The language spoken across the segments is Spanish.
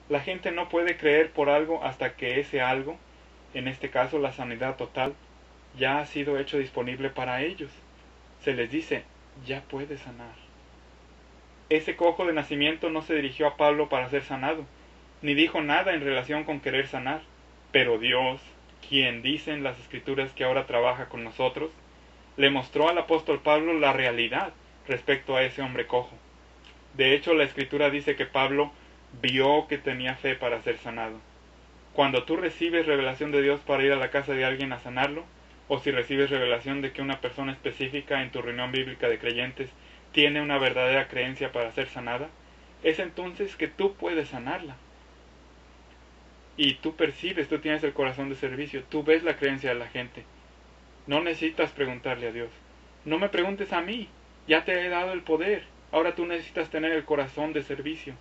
La gente no puede creer por algo hasta que ese algo, en este caso la sanidad total, ya ha sido hecho disponible para ellos. Se les dice, ya puedes sanar. Ese cojo de nacimiento no se dirigió a Pablo para ser sanado, ni dijo nada en relación con querer sanar. Pero Dios, quien dice en las Escrituras que ahora trabaja con nosotros, le mostró al apóstol Pablo la realidad respecto a ese hombre cojo. De hecho, la Escritura dice que Pablo vio que tenía fe para ser sanado. Cuando tú recibes revelación de Dios para ir a la casa de alguien a sanarlo, o si recibes revelación de que una persona específica en tu reunión bíblica de creyentes tiene una verdadera creencia para ser sanada, es entonces que tú puedes sanarla. Y tú percibes, tú tienes el corazón de servicio, tú ves la creencia de la gente. No necesitas preguntarle a Dios. No me preguntes a mí, ya te he dado el poder. Ahora tú necesitas tener el corazón de servicio.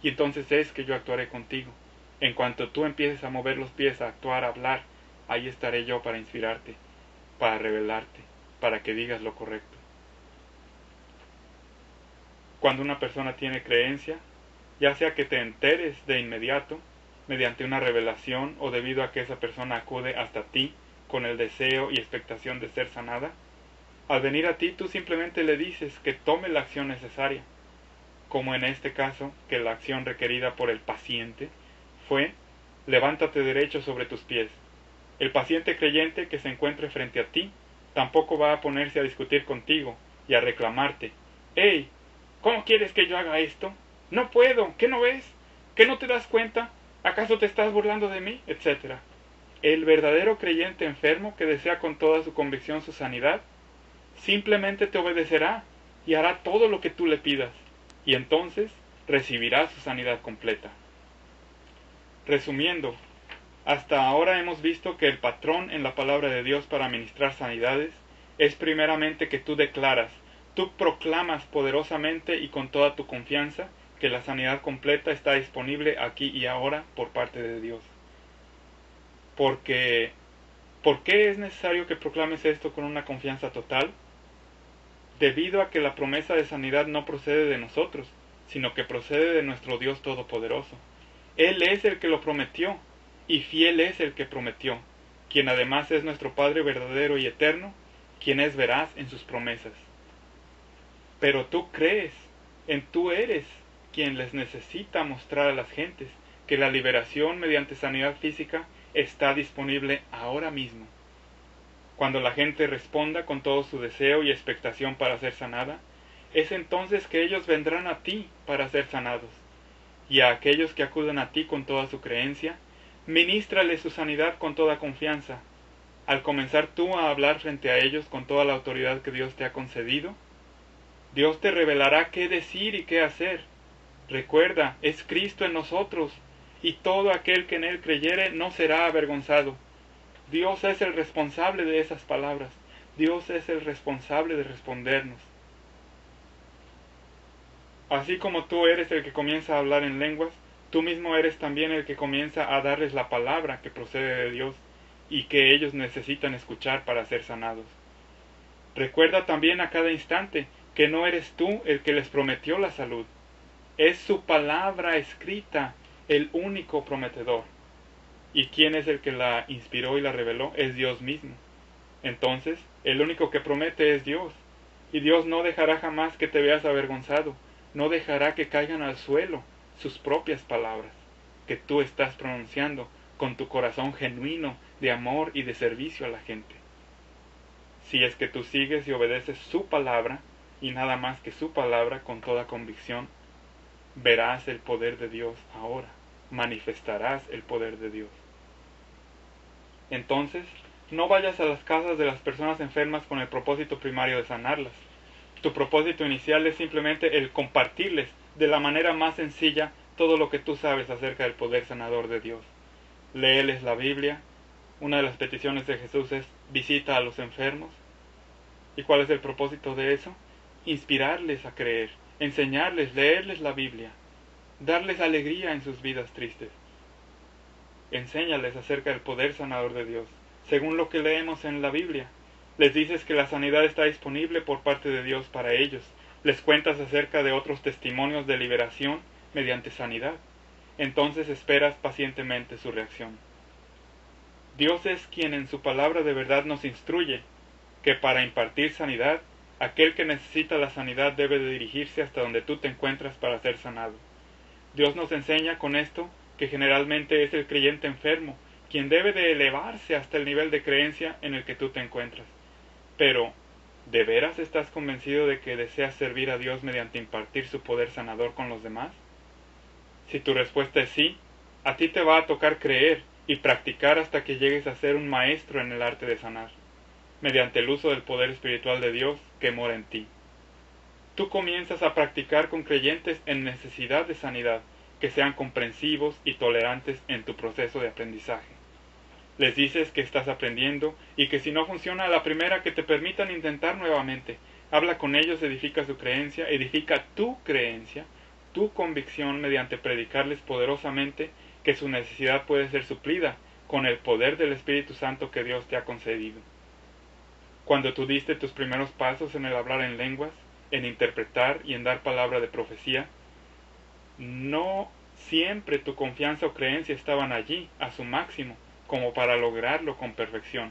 Y entonces es que yo actuaré contigo. En cuanto tú empieces a mover los pies, a actuar, a hablar, ahí estaré yo para inspirarte, para revelarte, para que digas lo correcto. Cuando una persona tiene creencia, ya sea que te enteres de inmediato, mediante una revelación o debido a que esa persona acude hasta ti con el deseo y expectación de ser sanada, al venir a ti tú simplemente le dices que tome la acción necesaria, como en este caso que la acción requerida por el paciente fue levántate derecho sobre tus pies. El paciente creyente que se encuentre frente a ti tampoco va a ponerse a discutir contigo y a reclamarte, «¡Hey! ¿Cómo quieres que yo haga esto? No puedo, ¿qué no ves? ¿Qué no te das cuenta? ¿Acaso te estás burlando de mí?», etc. El verdadero creyente enfermo que desea con toda su convicción su sanidad, simplemente te obedecerá y hará todo lo que tú le pidas, y entonces recibirá su sanidad completa. Resumiendo, hasta ahora hemos visto que el patrón en la palabra de Dios para ministrar sanidades es primeramente que tú declaras, tú proclamas poderosamente y con toda tu confianza que la sanidad completa está disponible aquí y ahora por parte de Dios. ¿Por qué es necesario que proclames esto con una confianza total? Debido a que la promesa de sanidad no procede de nosotros, sino que procede de nuestro Dios Todopoderoso. Él es el que lo prometió, y fiel es el que prometió, quien además es nuestro Padre verdadero y eterno, quien es veraz en sus promesas. Pero tú crees, tú eres quien les necesita mostrar a las gentes que la liberación mediante sanidad física está disponible ahora mismo. Cuando la gente responda con todo su deseo y expectación para ser sanada, es entonces que ellos vendrán a ti para ser sanados. Y a aquellos que acudan a ti con toda su creencia, ministrales su sanidad con toda confianza. Al comenzar tú a hablar frente a ellos con toda la autoridad que Dios te ha concedido, Dios te revelará qué decir y qué hacer. Recuerda, es Cristo en nosotros, y todo aquel que en Él creyere no será avergonzado. Dios es el responsable de esas palabras. Dios es el responsable de respondernos. Así como tú eres el que comienza a hablar en lenguas, tú mismo eres también el que comienza a darles la palabra que procede de Dios y que ellos necesitan escuchar para ser sanados. Recuerda también a cada instante que no eres tú el que les prometió la salud. Es su palabra escrita el único prometedor. ¿Y quién es el que la inspiró y la reveló? Es Dios mismo. Entonces, el único que promete es Dios. Y Dios no dejará jamás que te veas avergonzado. No dejará que caigan al suelo sus propias palabras, que tú estás pronunciando con tu corazón genuino de amor y de servicio a la gente. Si es que tú sigues y obedeces su palabra, y nada más que su palabra con toda convicción, verás el poder de Dios ahora, manifestarás el poder de Dios. Entonces, no vayas a las casas de las personas enfermas con el propósito primario de sanarlas. Tu propósito inicial es simplemente el compartirles de la manera más sencilla todo lo que tú sabes acerca del poder sanador de Dios. Léeles la Biblia. Una de las peticiones de Jesús es visita a los enfermos. ¿Y cuál es el propósito de eso? Inspirarles a creer, enseñarles, leerles la Biblia, darles alegría en sus vidas tristes. Enséñales acerca del poder sanador de Dios, según lo que leemos en la Biblia. Les dices que la sanidad está disponible por parte de Dios para ellos. Les cuentas acerca de otros testimonios de liberación mediante sanidad. entonces esperas pacientemente su reacción. Dios es quien en su palabra de verdad nos instruye que para impartir sanidad, aquel que necesita la sanidad debe de dirigirse hasta donde tú te encuentras para ser sanado. Dios nos enseña con esto que generalmente es el creyente enfermo quien debe de elevarse hasta el nivel de creencia en el que tú te encuentras. Pero, ¿de veras estás convencido de que deseas servir a Dios mediante impartir su poder sanador con los demás? Si tu respuesta es sí, a ti te va a tocar creer y practicar hasta que llegues a ser un maestro en el arte de sanar, mediante el uso del poder espiritual de Dios que mora en ti. Tú comienzas a practicar con creyentes en necesidad de sanidad, que sean comprensivos y tolerantes en tu proceso de aprendizaje. Les dices que estás aprendiendo y que si no funciona a la primera que te permitan intentar nuevamente. Habla con ellos, edifica su creencia, edifica tu creencia, tu convicción mediante predicarles poderosamente que su necesidad puede ser suplida con el poder del Espíritu Santo que Dios te ha concedido. Cuando tú diste tus primeros pasos en el hablar en lenguas, en interpretar y en dar palabra de profecía, no siempre tu confianza o creencia estaban allí a su máximo como para lograrlo con perfección.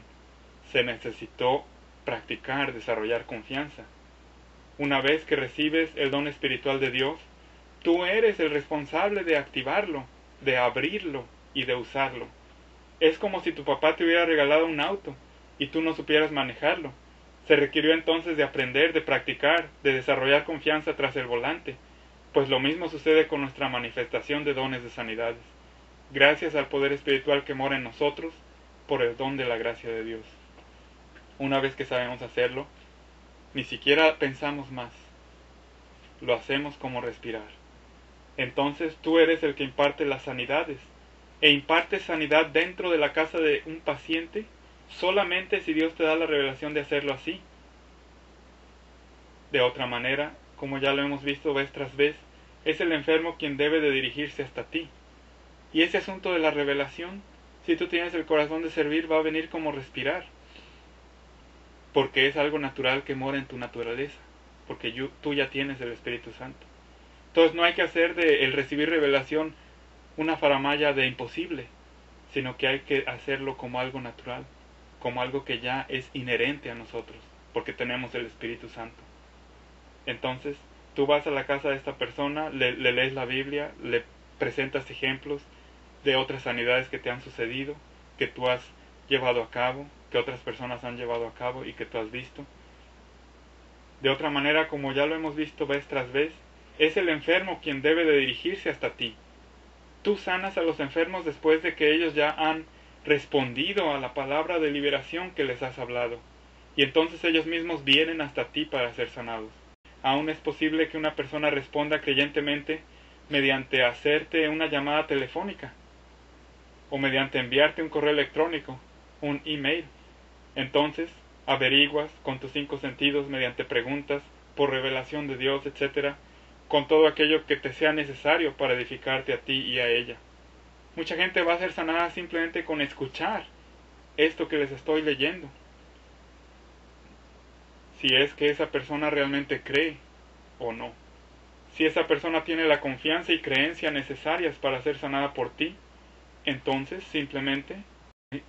Se necesitó practicar, desarrollar confianza. Una vez que recibes el don espiritual de Dios, tú eres el responsable de activarlo, de abrirlo y de usarlo. Es como si tu papá te hubiera regalado un auto y tú no supieras manejarlo. Se requirió entonces de aprender, de practicar, de desarrollar confianza tras el volante, pues lo mismo sucede con nuestra manifestación de dones de sanidades, gracias al poder espiritual que mora en nosotros por el don de la gracia de Dios. Una vez que sabemos hacerlo, ni siquiera pensamos más, lo hacemos como respirar. Entonces tú eres el que imparte las sanidades, e impartes sanidad dentro de la casa de un paciente solamente si Dios te da la revelación de hacerlo así. De otra manera, como ya lo hemos visto vez tras vez, es el enfermo quien debe de dirigirse hasta ti. Y ese asunto de la revelación, si tú tienes el corazón de servir, va a venir como respirar, porque es algo natural que mora en tu naturaleza, porque tú ya tienes el Espíritu Santo. Entonces no hay que hacer de el recibir revelación una faramalla de imposible, sino que hay que hacerlo como algo natural, como algo que ya es inherente a nosotros, porque tenemos el Espíritu Santo. Entonces, tú vas a la casa de esta persona, le lees la Biblia, le presentas ejemplos de otras sanidades que te han sucedido, que tú has llevado a cabo, que otras personas han llevado a cabo y que tú has visto. De otra manera, como ya lo hemos visto vez tras vez, es el enfermo quien debe de dirigirse hasta ti. Tú sanas a los enfermos después de que ellos ya han respondido a la palabra de liberación que les has hablado, y entonces ellos mismos vienen hasta ti para ser sanados. Aún es posible que una persona responda creyentemente mediante hacerte una llamada telefónica, o mediante enviarte un correo electrónico, un email. Entonces, averiguas con tus 5 sentidos mediante preguntas, por revelación de Dios, etc., con todo aquello que te sea necesario para edificarte a ti y a ella. Mucha gente va a ser sanada simplemente con escuchar esto que les estoy leyendo. Si es que esa persona realmente cree o no. Si esa persona tiene la confianza y creencia necesarias para ser sanada por ti, entonces simplemente,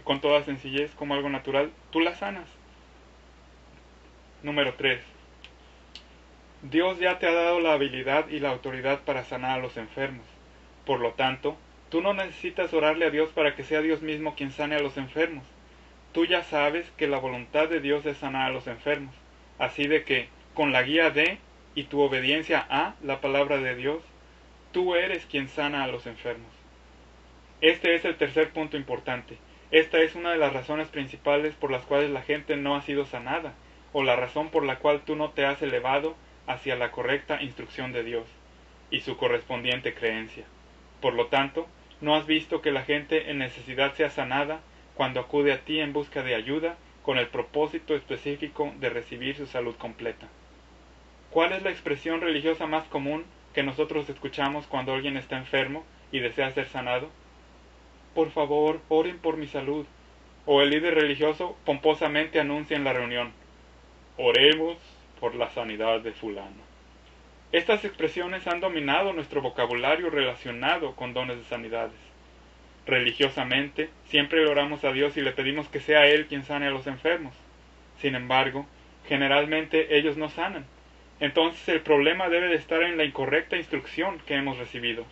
con toda sencillez, como algo natural, tú la sanas. Número 3. Dios ya te ha dado la habilidad y la autoridad para sanar a los enfermos. Por lo tanto, tú no necesitas orarle a Dios para que sea Dios mismo quien sane a los enfermos. Tú ya sabes que la voluntad de Dios es sanar a los enfermos. Así de que, con la guía de y tu obediencia a la palabra de Dios, tú eres quien sana a los enfermos. Este es el tercer punto importante. Esta es una de las razones principales por las cuales la gente no ha sido sanada, o la razón por la cual tú no te has elevado hacia la correcta instrucción de Dios y su correspondiente creencia. Por lo tanto, no has visto que la gente en necesidad sea sanada cuando acude a ti en busca de ayuda con el propósito específico de recibir su salud completa. ¿Cuál es la expresión religiosa más común que nosotros escuchamos cuando alguien está enfermo y desea ser sanado? Por favor, oren por mi salud. O el líder religioso pomposamente anuncia en la reunión: oremos por la sanidad de fulano. Estas expresiones han dominado nuestro vocabulario relacionado con dones de sanidades. Religiosamente, siempre le oramos a Dios y le pedimos que sea Él quien sane a los enfermos. Sin embargo, generalmente ellos no sanan. Entonces el problema debe de estar en la incorrecta instrucción que hemos recibido.